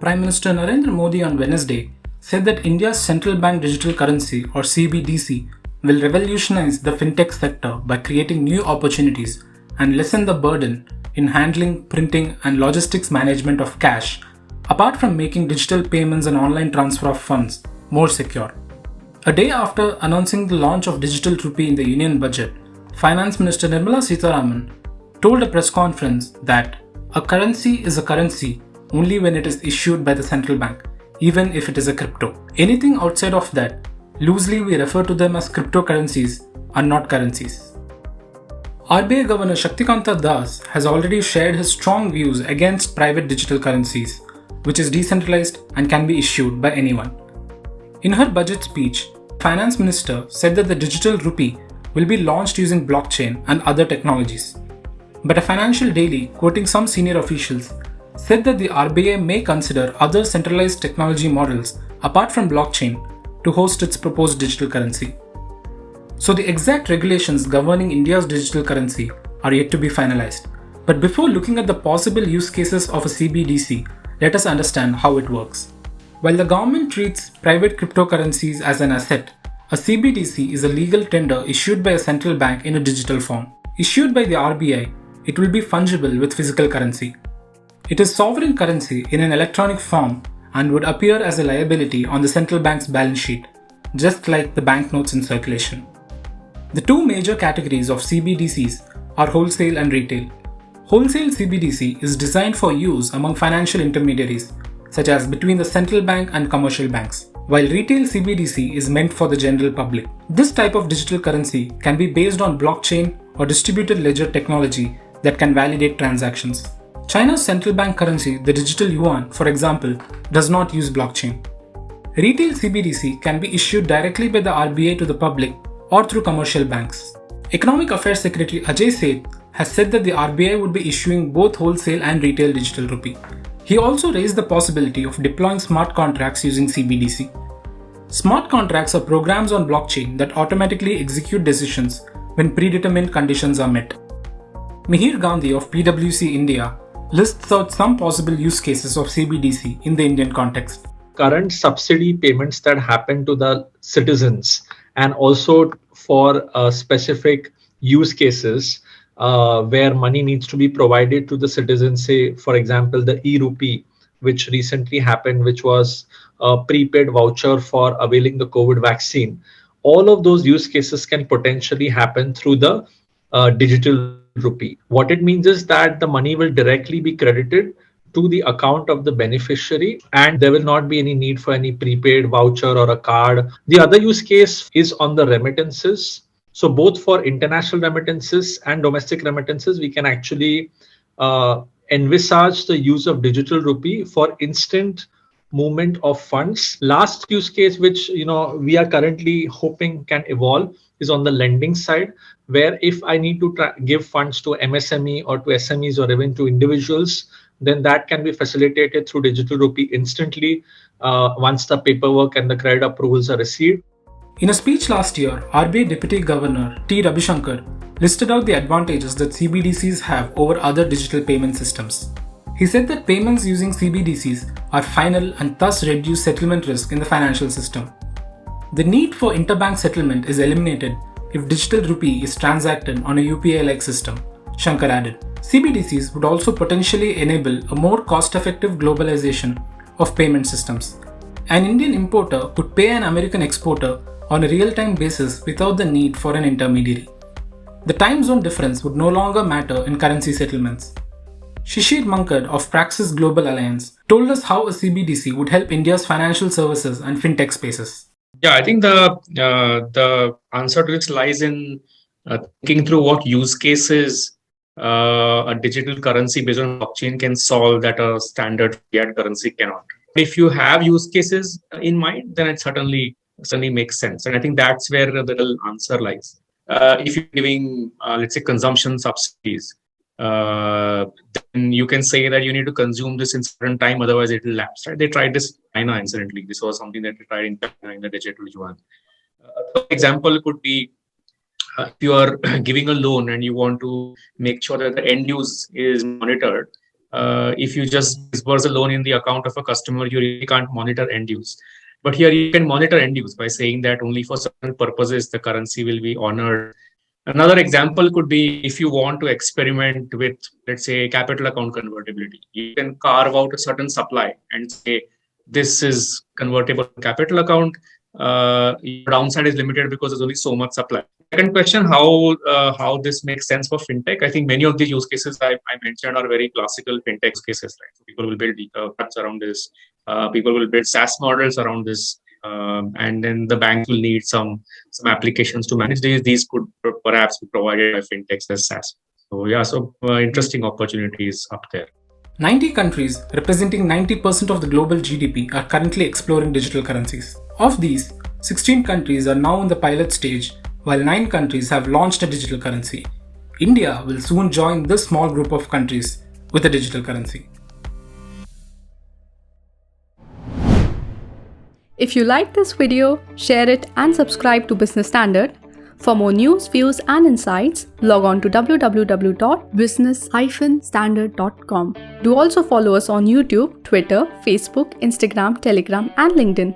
Prime Minister Narendra Modi on Wednesday said that India's central bank digital currency or CBDC will revolutionize the fintech sector by creating new opportunities and lessen the burden in handling, printing, and logistics management of cash, apart from making digital payments and online transfer of funds more secure. A day after announcing the launch of digital rupee in the Union Budget, Finance Minister Nirmala Sitharaman told a press conference that a currency is a currency only when it is issued by the central bank, even if it is a crypto. Anything outside of that, loosely we refer to them as cryptocurrencies and not currencies. RBI Governor Shaktikanta Das has already shared his strong views against private digital currencies, which is decentralized and can be issued by anyone. In her budget speech, Finance Minister said that the digital rupee will be launched using blockchain and other technologies. But a financial daily, quoting some senior officials, said that the RBI may consider other centralized technology models apart from blockchain to host its proposed digital currency. So the exact regulations governing India's digital currency are yet to be finalized. But before looking at the possible use cases of a CBDC, let us understand how it works. While the government treats private cryptocurrencies as an asset, a CBDC is a legal tender issued by a central bank in a digital form. Issued by the RBI, it will be fungible with physical currency. It is sovereign currency in an electronic form and would appear as a liability on the central bank's balance sheet, just like the banknotes in circulation. The two major categories of CBDCs are wholesale and retail. Wholesale CBDC is designed for use among financial intermediaries, such as between the central bank and commercial banks, while retail CBDC is meant for the general public. This type of digital currency can be based on blockchain or distributed ledger technology that can validate transactions. China's central bank currency, the digital yuan, for example, does not use blockchain. Retail CBDC can be issued directly by the RBI to the public or through commercial banks. Economic Affairs Secretary Ajay Seth has said that the RBI would be issuing both wholesale and retail digital rupee. He also raised the possibility of deploying smart contracts using CBDC. Smart contracts are programs on blockchain that automatically execute decisions when predetermined conditions are met. Mihir Gandhi of PwC India lists out some possible use cases of CBDC in the Indian context. Current subsidy payments that happen to the citizens and also for specific use cases where money needs to be provided to the citizens, say, for example, the e-rupee, which recently happened, which was a prepaid voucher for availing the COVID vaccine. All of those use cases can potentially happen through the digital rupee. What it means is that the money will directly be credited to the account of the beneficiary and there will not be any need for any prepaid voucher or a card. The other use case is on the remittances. So both for international remittances and domestic remittances, we can actually envisage the use of digital rupee for instant movement of funds. Last use case, which we are currently hoping can evolve, is on the lending side, where if I need to give funds to MSME or to SMEs or even to individuals, then that can be facilitated through digital rupee instantly once the paperwork and the credit approvals are received. In a speech last year, RBI Deputy Governor T. Ravishankar listed out the advantages that CBDCs have over other digital payment systems. He said that payments using CBDCs are final and thus reduce settlement risk in the financial system. The need for interbank settlement is eliminated if digital rupee is transacted on a UPI-like system, Shankar added. CBDCs would also potentially enable a more cost-effective globalization of payment systems. An Indian importer could pay an American exporter on a real-time basis without the need for an intermediary. The time zone difference would no longer matter in currency settlements. Shishir Mankad of Praxis Global Alliance told us how a CBDC would help India's financial services and fintech spaces. Yeah, I think the answer to this lies in thinking through what use cases a digital currency based on blockchain can solve that a standard fiat currency cannot. If you have use cases in mind, then it certainly makes sense. And I think that's where the real answer lies. If you're giving, let's say, consumption subsidies, then you can say that you need to consume this in certain time, otherwise it will lapse. Right? They tried this in China, incidentally. This was something that they tried in China in the digital yuan. For example, could be if you are giving a loan and you want to make sure that the end use is monitored, if you just disburse a loan in the account of a customer, you really can't monitor end use. But here you can monitor end use by saying that only for certain purposes the currency will be honored. Another example could be if you want to experiment with, let's say, capital account convertibility. You can carve out a certain supply and say, this is convertible capital account. Your downside is limited because there's only so much supply. Second question, how this makes sense for fintech. I think many of the use cases I mentioned are very classical fintech use cases, right? So people will build apps around this. People will build SaaS models around this. And then the banks will need some applications to manage these. These could perhaps be provided by fintechs as SaaS. So yeah, interesting opportunities up there. 90 countries, representing 90% of the global GDP, are currently exploring digital currencies. Of these, 16 countries are now in the pilot stage, while 9 countries have launched a digital currency. India will soon join this small group of countries with a digital currency. If you like this video, share it and subscribe to Business Standard. For more news, views and insights, log on to www.business-standard.com. Do also follow us on YouTube, Twitter, Facebook, Instagram, Telegram and LinkedIn.